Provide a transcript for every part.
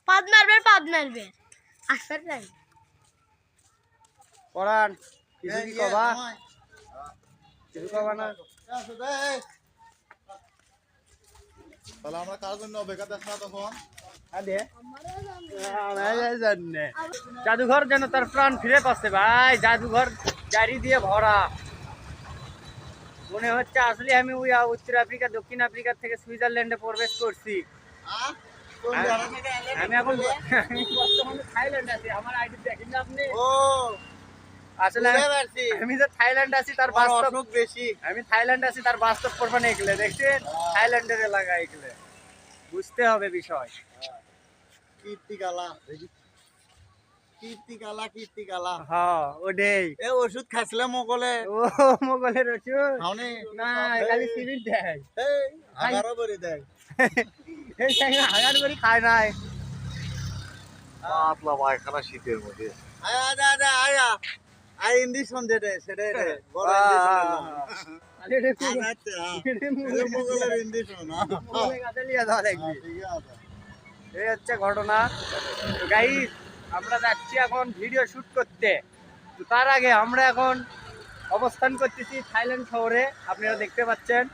পাদ মারবে আসবে নাই পড়ান কিছু কি কবা কিছু কবা না তাহলে আমরা কার জন্য অপেক্ষা দেখ না তখন জাদুঘর যেন তার প্রাণ ফিরে পাচ্ছে ভাই, জাদুঘর গাড়ি দিয়ে ভরা। মনে হচ্ছে আসলে আমি উত্তর আফ্রিকা দক্ষিণ আফ্রিকা থেকে সুইজারল্যান্ডে প্রবেশ করছি। আমি এখন বর্তমানে থাইল্যান্ড আছি। আমার আইডি দেখেন না আপনি? আসলে আমি যে থাইল্যান্ড আছি তার বাস্তব বেশি, আমি থাইল্যান্ড আছি তার বাস্তব প্রমাণ এগুলো দেখছেন। থাইল্যান্ডের এলাকা এগুলো বুঝতে হবে বিষয়। কীর্তিকালা হ্যাঁ ওটাই এ ওষুধ খাইছিলে মোগলে ও মোগলের ওষুধ খাওনি না, খালি সিমেন্ট দেয়। এই আগারও বড়ি দেয় এই জায়গা হাজার করে খায় নাই। পাতলা পায়খানা শীতের মধ্যে আয়া আয়া আয়া আয়া আই ইন্ডিশন যেটা সেটা বড় আরে রে ইন্ডিশন মোগলের ইন্ডিশন মোগলের কাছে লিয়ে যাওয়া লাগবে। এই হচ্ছে ঘটনা। গাইস আমরা যাচ্ছি এখন ভিডিও শুট করতে। তো তার আগে আমরা এখন অবস্থান করতেছি থাইল্যান্ড শহরে। আপনারা দেখতে পাচ্ছেন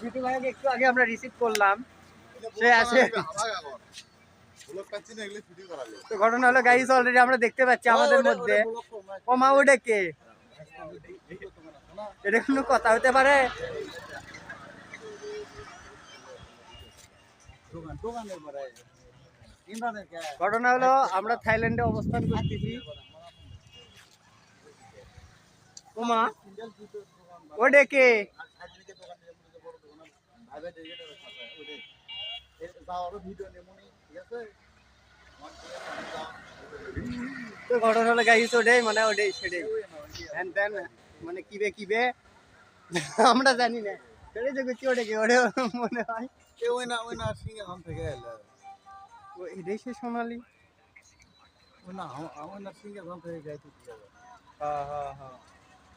বিটু ভাইকে একটু আগে আমরা রিসিভ করলাম, সে আছে। তো ঘটনা হলো গাইস অলরেডি আমরা দেখতে পাচ্ছি আমাদের মধ্যে কমা ওটা কে, এটা কোনো কথা হতে পারে? ঘটনা হলো আমরা থাইল্যান্ডে অবস্থান করতেছি। কমা ওটা কে? তো ঘটনা হলো গাইস ওটাই মানে ওটাই সেটাই হ্যান ত্যান মানে কিবে আমরা জানি না। সেটাই তো করছি ওটা কে, ওটা মনে হয় এটাই সে সোনালি।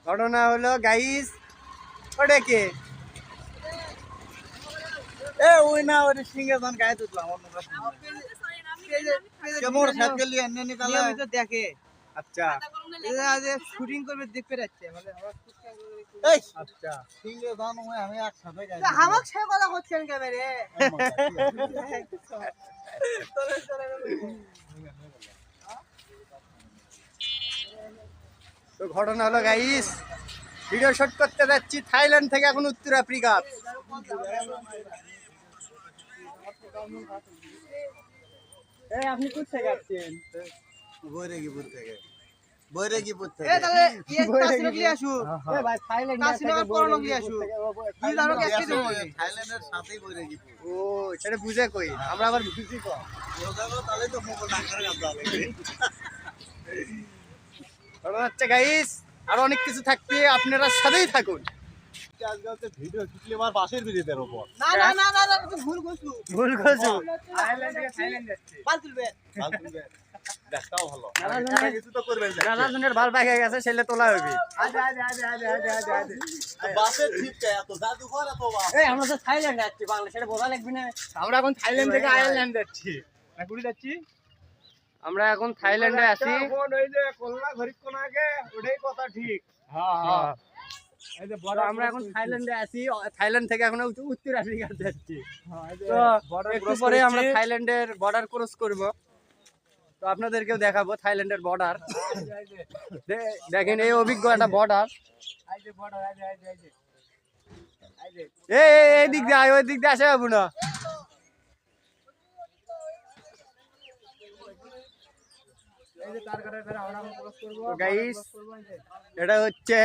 ঘটনা হলো গাইস ওটা কে? এ ওই না ওই সিঙ্গে ধান গায়ে তুললাম কেমন সাথে লিয়ে এনে নিকালে দেখে। আচ্ছা শুটিং করবে দেখতে যাচ্ছে এই আচ্ছা সিঙ্গে ধান হয় আমি একসাথে গায়ে আমাক সে কথা করছেন ক্যামেরে তো ঘটনা হলো গাইস ভিডিও শুট করতে যাচ্ছি থাইল্যান্ড থেকে এখন উত্তর আফ্রিকা। এই আপনি কোথা থেকে আসছেন? বৈরাগীপুর থেকে বৈরাগীপুর থেকে এ তাহলে ইয়ে তাসিরক লিয়ে আসু এ ভাই থাইল্যান্ড তাসিরক করলো লিয়ে আসু কি জানো কে কি দেবো থাইল্যান্ডের সাথেই বৈরাগীপুর ও সেটা বুঝে কই আমরা আবার বুঝি কো তাহলে তো মোগল ডাক্তার কাছে ঘটনা হচ্ছে গাইস আর অনেক কিছু থাকবে, আপনারা সাথেই থাকুন। আজকাল ভিডিও শিখলে আমার পাশের বিড়িদের উপর না না না না না তুমি ভুল কইছো ভুল করছো। থাইল্যান্ড থেকে থাইল্যান্ড যাচ্ছে পাল তুলবে দেখটাও ভালো নানা কিছু তো করবেন নানা জনের ভাল পাই গেছে সেলে তোলা হবে। বাসের ছিটকা এত জাদুঘর এত বাস এই আমরা তো থাইল্যান্ড যাচ্ছি, বাংলা সেটা বোঝা লাগবে না? আমরা এখন থাইল্যান্ড থেকে আয়ারল্যান্ড যাচ্ছি। কুড়ি যাচ্ছি আমরা এখন থাইল্যান্ডে আছি। ওই যে কল্লা ঘরিক কোন আগে ওটাই কথা ঠিক হ্যাঁ এই যে বড় আমরা এখন থাইল্যান্ডে আছি, থাইল্যান্ড থেকে এখন উত্তর আফ্রিকা যাচ্ছি। তো একটু পরে আমরা থাইল্যান্ডের বর্ডার ক্রস করব। তো আপনাদেরকেও দেখাবো থাইল্যান্ডের বর্ডার। দেখেন এই অভিজ্ঞ একটা বর্ডার। এই দিক দিয়ে ওই দিক দিয়ে আসে যাবো না। গাইস এটা হচ্ছে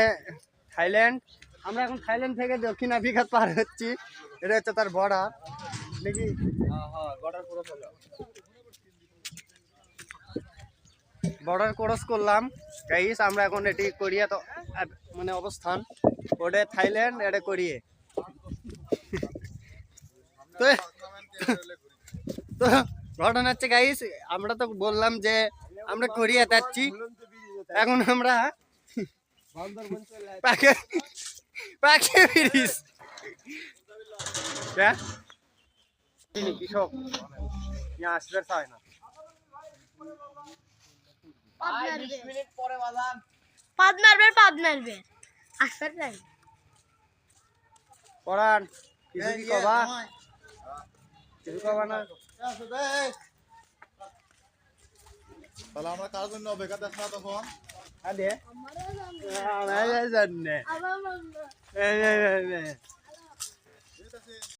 থাইল্যান্ড। আমরা এখন থাইল্যান্ড থেকে দক্ষিণ আফ্রিকা পার হচ্ছি। এটা হচ্ছে তার বর্ডার নাকি? বর্ডার ক্রস করলাম গাইস। আমরা এখন এটি কোরিয়া তো মানে অবস্থান, ওটা থাইল্যান্ড, এটা কোরিয়া। তো তো ঘটনা হচ্ছে গাইস আমরা তো বললাম যে আমরা কোরিয়া যাচ্ছি। এখন আমরা পাখি ব্রিজ কৃষক আসবে চায় না পাদ ভাই, মারবে 20 মিনিট পরে বাজান পাদ মারবে আসবে তাই পড়ান কিছু কি কবা কিছু কবা না তাহলে আমরা কার জন্য অপেক্ষা দেখা তখন আদে আমারও আমার জানে আমার এই